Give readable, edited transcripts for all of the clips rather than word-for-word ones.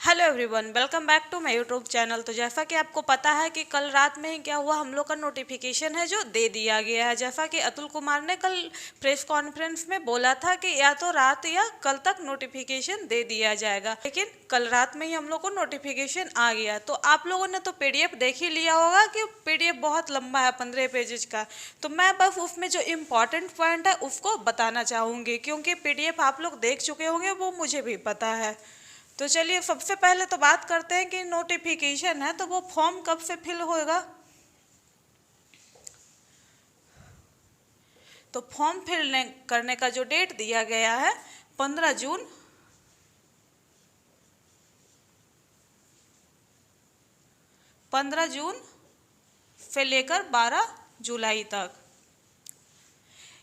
Hello everyone, welcome back to my YouTube channel. तो जैसा कि आपको पता है कि कल रात में ही क्या हुआ, हम लोग का नोटिफिकेशन है जो दे दिया गया है। जैसा कि अतुल कुमार ने कल प्रेस कॉन्फ्रेंस में बोला था कि या तो रात या कल तक नोटिफिकेशन दे दिया जाएगा, लेकिन कल रात में ही हम लोग को नोटिफिकेशन आ गया। तो आप लोगों ने तो पीडीएफ देख ही लिया होगा कि पीडीएफ बहुत लंबा है, 15 पेजेज का। तो मैं बस उसमें जो इम्पोर्टेंट पॉइंट है उसको बताना चाहूँगी, क्योंकि पीडीएफ आप लोग देख चुके होंगे, वो मुझे भी पता है। तो चलिए सबसे पहले तो बात करते हैं कि नोटिफिकेशन है तो वो फॉर्म कब से फिल होगा। तो फॉर्म फिल करने का जो डेट दिया गया है 15 जून 15 जून से लेकर 12 जुलाई तक,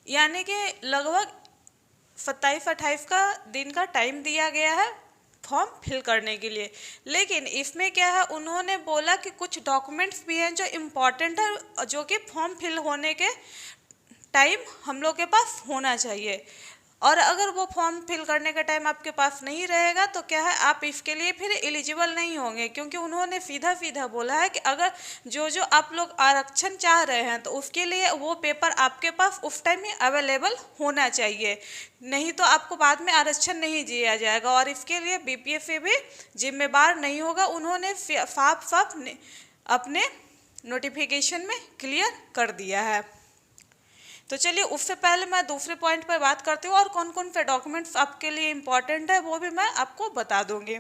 यानी कि लगभग 27-28 का दिन का टाइम दिया गया है फॉर्म फिल करने के लिए। लेकिन इसमें क्या है, उन्होंने बोला कि कुछ डॉक्यूमेंट्स भी हैं जो इम्पॉर्टेंट है, जो कि फॉर्म फिल होने के टाइम हम लोग के पास होना चाहिए। और अगर वो फॉर्म फिल करने का टाइम आपके पास नहीं रहेगा तो क्या है, आप इसके लिए फिर एलिजिबल नहीं होंगे, क्योंकि उन्होंने सीधा सीधा बोला है कि अगर जो जो आप लोग आरक्षण चाह रहे हैं तो उसके लिए वो पेपर आपके पास उस टाइम ही अवेलेबल होना चाहिए, नहीं तो आपको बाद में आरक्षण नहीं दिया जाएगा। और इसके लिए बीपीएससी भी जिम्मेदार नहीं होगा, उन्होंने साफ साफ अपने नोटिफिकेशन में क्लियर कर दिया है। तो चलिए उससे पहले मैं दूसरे पॉइंट पर बात करती हूँ, और कौन कौन से डॉक्यूमेंट्स आपके लिए इम्पॉर्टेंट है वो भी मैं आपको बता दूंगी।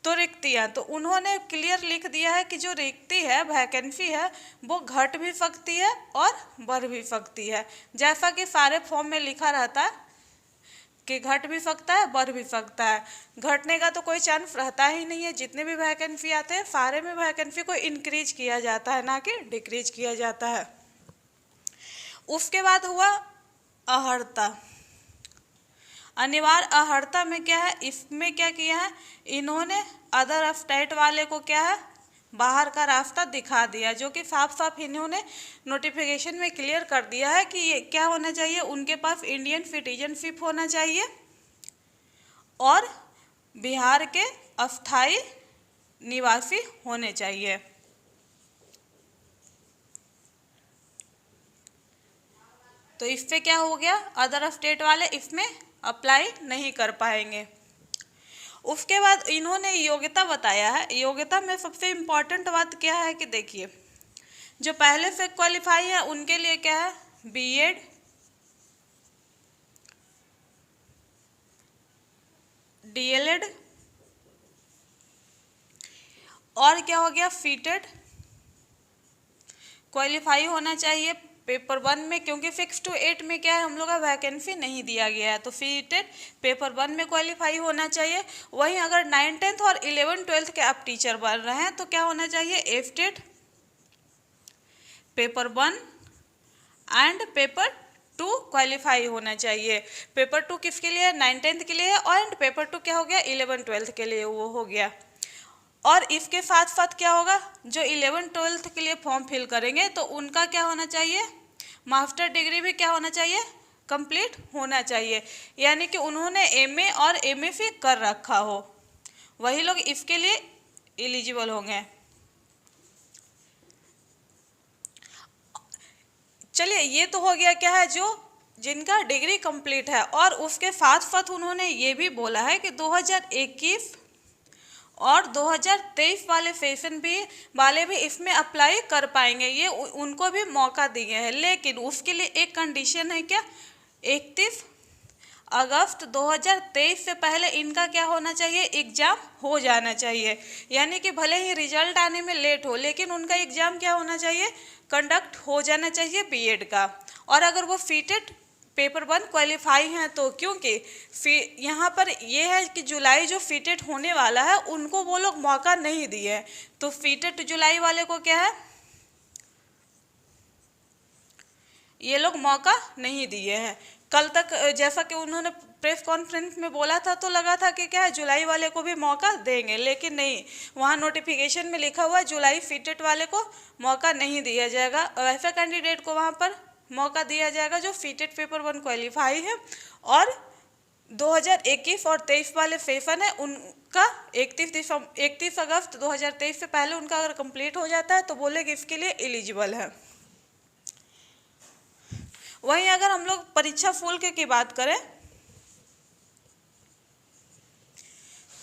तो रिक्तियाँ, तो उन्होंने क्लियर लिख दिया है कि जो रिक्ति है, वैकेंसी है, वो घट भी सकती है और बढ़ भी सकती है। जैसा कि सारे फॉर्म में लिखा रहता है कि घट भी सकता है, बढ़ भी सकता है। घटने का तो कोई चांस रहता ही नहीं है। जितने भी वैकेंसी आते हैं सारे में वैकेंसी को इंक्रीज किया जाता है, ना कि डिक्रीज किया जाता है। उसके बाद हुआ अहर्ता। अनिवार्य अहर्ता में क्या है, इसमें क्या किया है इन्होंने, अदर स्टेट वाले को क्या है बाहर का रास्ता दिखा दिया, जो कि साफ साफ इन्होंने नोटिफिकेशन में क्लियर कर दिया है कि ये क्या होना चाहिए, उनके पास इंडियन सिटीजनशिप होना चाहिए और बिहार के अस्थायी निवासी होने चाहिए। तो इससे क्या हो गया, अदर स्टेट वाले इसमें अप्लाई नहीं कर पाएंगे। उसके बाद इन्होंने योग्यता बताया है। योग्यता में सबसे इम्पोर्टेंट बात क्या है कि देखिए, जो पहले से क्वालिफाई है उनके लिए क्या है, बीएड, डीएलएड, और क्या हो गया, सीटेड क्वालिफाई होना चाहिए पेपर 1 में, क्योंकि 6 to 8 में क्या है हम लोग का वैकेंसी नहीं दिया गया है। तो सीटेड पेपर 1 में क्वालिफाई होना चाहिए। वहीं अगर 9th 10th और 11th 12th के आप टीचर बन रहे हैं तो क्या होना चाहिए, एफटेड पेपर 1 एंड पेपर 2 क्वालिफाई होना चाहिए। पेपर 2 किसके लिए है, 9th 10th के लिए है, और पेपर 2 क्या हो गया, 11th 12th के लिए वो हो गया। और इसके साथ साथ क्या होगा, जो 11th 12th के लिए फॉर्म फिल करेंगे तो उनका क्या होना चाहिए, मास्टर डिग्री भी क्या होना चाहिए, कंप्लीट होना चाहिए, यानी कि उन्होंने एमए और एमएफए कर रखा हो, वही लोग इसके लिए एलिजिबल होंगे। चलिए ये तो हो गया क्या है, जो जिनका डिग्री कंप्लीट है। और उसके साथ साथ उन्होंने ये भी बोला है कि 2021 और 2023 वाले सेशन भी इसमें अप्लाई कर पाएंगे, ये उनको भी मौका दिए हैं। लेकिन उसके लिए एक कंडीशन है, क्या, 31 अगस्त 2023 से पहले इनका क्या होना चाहिए, एग्ज़ाम हो जाना चाहिए। यानी कि भले ही रिजल्ट आने में लेट हो, लेकिन उनका एग्ज़ाम क्या होना चाहिए, कंडक्ट हो जाना चाहिए बीएड का। और अगर वो सीटेड पेपर 1 क्वालिफाई हैं तो, क्योंकि यहाँ पर ये है कि जुलाई जो सीटेड होने वाला है उनको वो लोग मौका नहीं दिए हैं। तो सीटेड जुलाई वाले को क्या है, ये लोग मौका नहीं दिए हैं। कल तक जैसा कि उन्होंने प्रेस कॉन्फ्रेंस में बोला था तो लगा था कि क्या है, जुलाई वाले को भी मौका देंगे, लेकिन नहीं, वहाँ नोटिफिकेशन में लिखा हुआ है जुलाई सीटेट वाले को मौका नहीं दिया जाएगा। वैसे कैंडिडेट को वहाँ पर मौका दिया जाएगा जो सीटेट पेपर 1 क्वालिफाई है और 2021 और 23 वाले सेशन है उनका 31 अगस्त 2023 से पहले उनका अगर कंप्लीट हो जाता है तो बोले कि इसके लिए एलिजिबल है। वहीं अगर हम लोग परीक्षा शुल्क की बात करें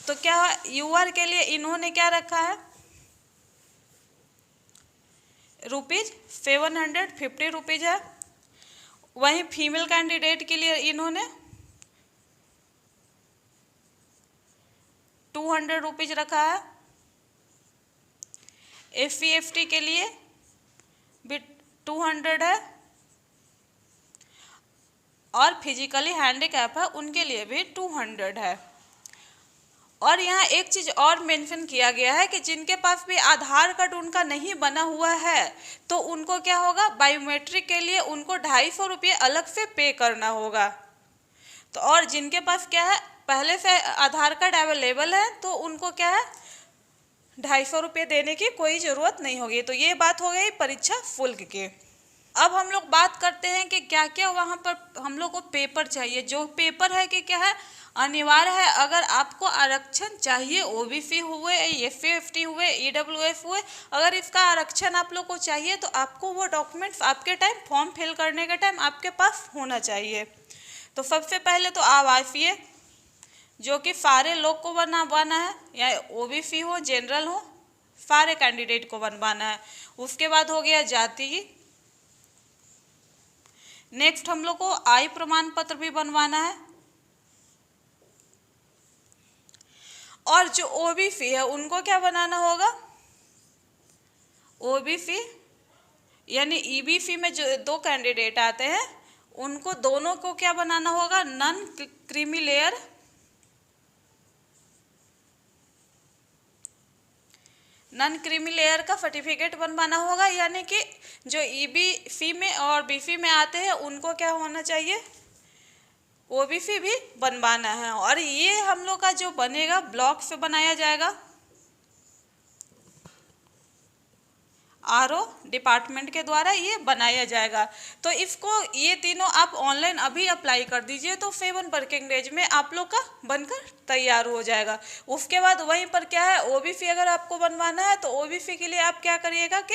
तो क्या यूआर के लिए इन्होंने क्या रखा है, ₹750 है। वहीं फीमेल कैंडिडेट के लिए इन्होंने ₹200 रखा है। SC/ST के लिए भी 200 है और फिजिकली हैंडीकैप है उनके लिए भी 200 है। और यहाँ एक चीज़ और मेंशन किया गया है कि जिनके पास भी आधार कार्ड उनका नहीं बना हुआ है तो उनको क्या होगा, बायोमेट्रिक के लिए उनको ₹250 अलग से पे करना होगा। तो और जिनके पास क्या है पहले से आधार कार्ड अवेलेबल है तो उनको क्या है ₹250 देने की कोई ज़रूरत नहीं होगी। तो ये बात हो गई परीक्षा शुल्क की। अब हम लोग बात करते हैं कि क्या क्या वहाँ पर हम लोग को पेपर चाहिए। जो पेपर है कि क्या है अनिवार्य है, अगर आपको आरक्षण चाहिए, ओबीसी हुए, SC/ST हुए, EWS हुए, अगर इसका आरक्षण आप लोग को चाहिए तो आपको वो डॉक्यूमेंट्स आपके टाइम फॉर्म फिल करने के टाइम आपके पास होना चाहिए। तो सबसे पहले तो आवासीय, जो कि सारे लोग को बनवाना है, या ओबीसी हो जनरल हो सारे कैंडिडेट को बनवाना है। उसके बाद हो गया जाति। नेक्स्ट हम लोग को आय प्रमाण पत्र भी बनवाना है। और जो ओबीसी है उनको क्या बनाना होगा, ओबीसी यानी ईबीसी में जो 2 कैंडिडेट आते हैं उनको दोनों को क्या बनाना होगा, नॉन क्रीमी लेयर का सर्टिफिकेट बनवाना होगा। यानी कि जो ईबीसी में और बीसी में आते हैं उनको क्या होना चाहिए, ओबीसी भी बनवाना है। और ये हम लोग का जो बनेगा ब्लॉक से बनाया जाएगा, आरओ डिपार्टमेंट के द्वारा ये बनाया जाएगा। तो इसको ये तीनों आप ऑनलाइन अभी अप्लाई कर दीजिए तो 7 वर्किंग डेज में आप लोग का बनकर तैयार हो जाएगा। उसके बाद वहीं पर क्या है, ओबीसी अगर आपको बनवाना है तो ओबीसी के लिए आप क्या करिएगा कि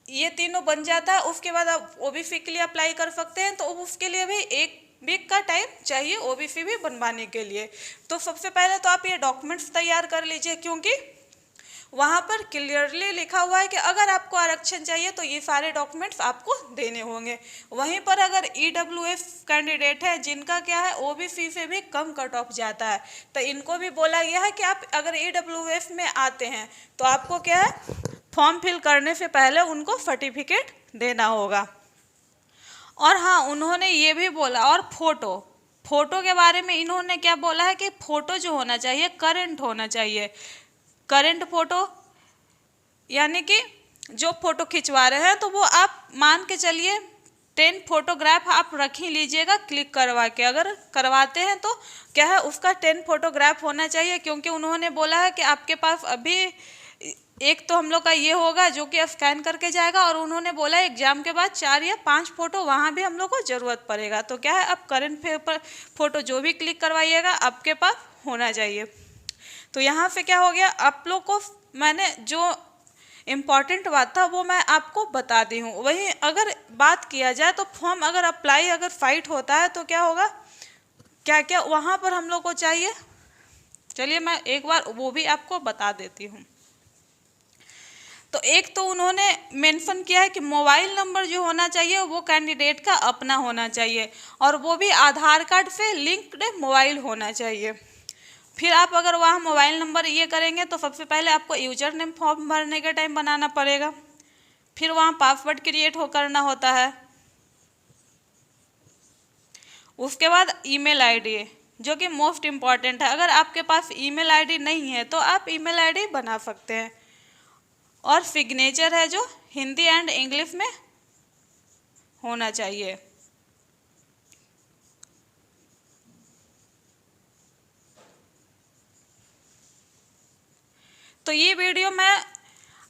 ये तीनों बन जाता है, उसके बाद आप ओबीसी के लिए अप्लाई कर सकते हैं। तो उसके लिए भी 1 वीक का टाइम चाहिए ओबीसी भी बनवाने के लिए। तो सबसे पहले तो आप ये डॉक्यूमेंट्स तैयार कर लीजिए, क्योंकि वहाँ पर क्लियरली लिखा हुआ है कि अगर आपको आरक्षण चाहिए तो ये सारे डॉक्यूमेंट्स आपको देने होंगे। वहीं पर अगर EWS कैंडिडेट है जिनका क्या है ओबीसी से भी कम कट ऑफ जाता है तो इनको भी बोला गया है कि आप अगर EWS में आते हैं तो आपको क्या है फॉर्म फिल करने से पहले उनको सर्टिफिकेट देना होगा। और हाँ, उन्होंने ये भी बोला, और फोटो के बारे में इन्होंने क्या बोला है कि फ़ोटो जो होना चाहिए करंट होना चाहिए। करंट फ़ोटो यानी कि जो फ़ोटो खिंचवा रहे हैं तो वो आप मान के चलिए 10 फोटोग्राफ आप रख ही लीजिएगा क्लिक करवा के। अगर करवाते हैं तो क्या है उसका 10 फोटोग्राफ होना चाहिए, क्योंकि उन्होंने बोला है कि आपके पास अभी एक तो हम लोग का ये होगा जो कि स्कैन करके जाएगा, और उन्होंने बोला एग्जाम के बाद 4 या 5 फोटो वहाँ भी हम लोग को ज़रूरत पड़ेगा। तो क्या है आप करंट पेपर फोटो जो भी क्लिक करवाइएगा आपके पास होना चाहिए। तो यहाँ से क्या हो गया, आप लोग को मैंने जो इम्पॉर्टेंट बात था वो मैं आपको बता दी हूँ। वहीं अगर बात किया जाए तो फॉर्म अगर अप्लाई अगर फाइट होता है तो क्या होगा, क्या क्या वहाँ पर हम लोग को चाहिए, चलिए मैं एक बार वो भी आपको बता देती हूँ। तो एक तो उन्होंने मेंशन किया है कि मोबाइल नंबर जो होना चाहिए वो कैंडिडेट का अपना होना चाहिए, और वो भी आधार कार्ड से लिंक्ड मोबाइल होना चाहिए। फिर आप अगर वहाँ मोबाइल नंबर ये करेंगे तो सबसे पहले आपको यूजर नेम फॉर्म भरने के टाइम बनाना पड़ेगा, फिर वहाँ पासवर्ड क्रिएट करना होता है। उसके बाद ईमेल आईडी जो कि मोस्ट इम्पॉर्टेंट है। अगर आपके पास ईमेल आईडी नहीं है तो आप ईमेल आईडी बना सकते हैं। और सिग्नेचर है जो हिंदी एंड इंग्लिश में होना चाहिए। तो ये वीडियो मैं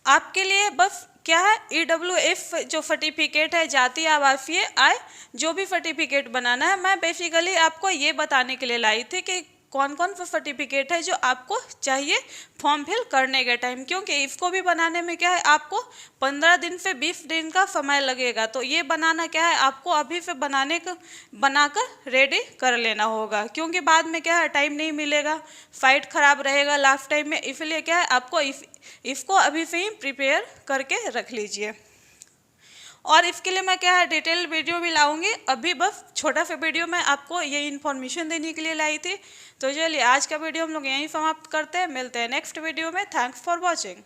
आपके लिए बस क्या है, EWF जो सर्टिफिकेट है, जातीय आवासीय आय जो भी सर्टिफिकेट बनाना है, मैं बेसिकली आपको ये बताने के लिए लाई थी कि कौन कौन सा सर्टिफिकेट है जो आपको चाहिए फॉर्म फिल करने के टाइम, क्योंकि इसको भी बनाने में क्या है आपको 15 दिन से 20 दिन का समय लगेगा। तो ये बनाना क्या है आपको अभी से बनाकर रेडी कर लेना होगा, क्योंकि बाद में क्या है टाइम नहीं मिलेगा, फाइट खराब रहेगा लास्ट टाइम में। इसलिए क्या है आपको इसको अभी से ही प्रिपेयर करके रख लीजिए। और इसके लिए मैं क्या है डिटेल वीडियो भी लाऊंगी, अभी बस छोटा सा वीडियो मैं आपको ये इन्फॉर्मेशन देने के लिए लाई थी। तो चलिए आज का वीडियो हम लोग यहीं समाप्त करते हैं, मिलते हैं नेक्स्ट वीडियो में। Thanks for watching.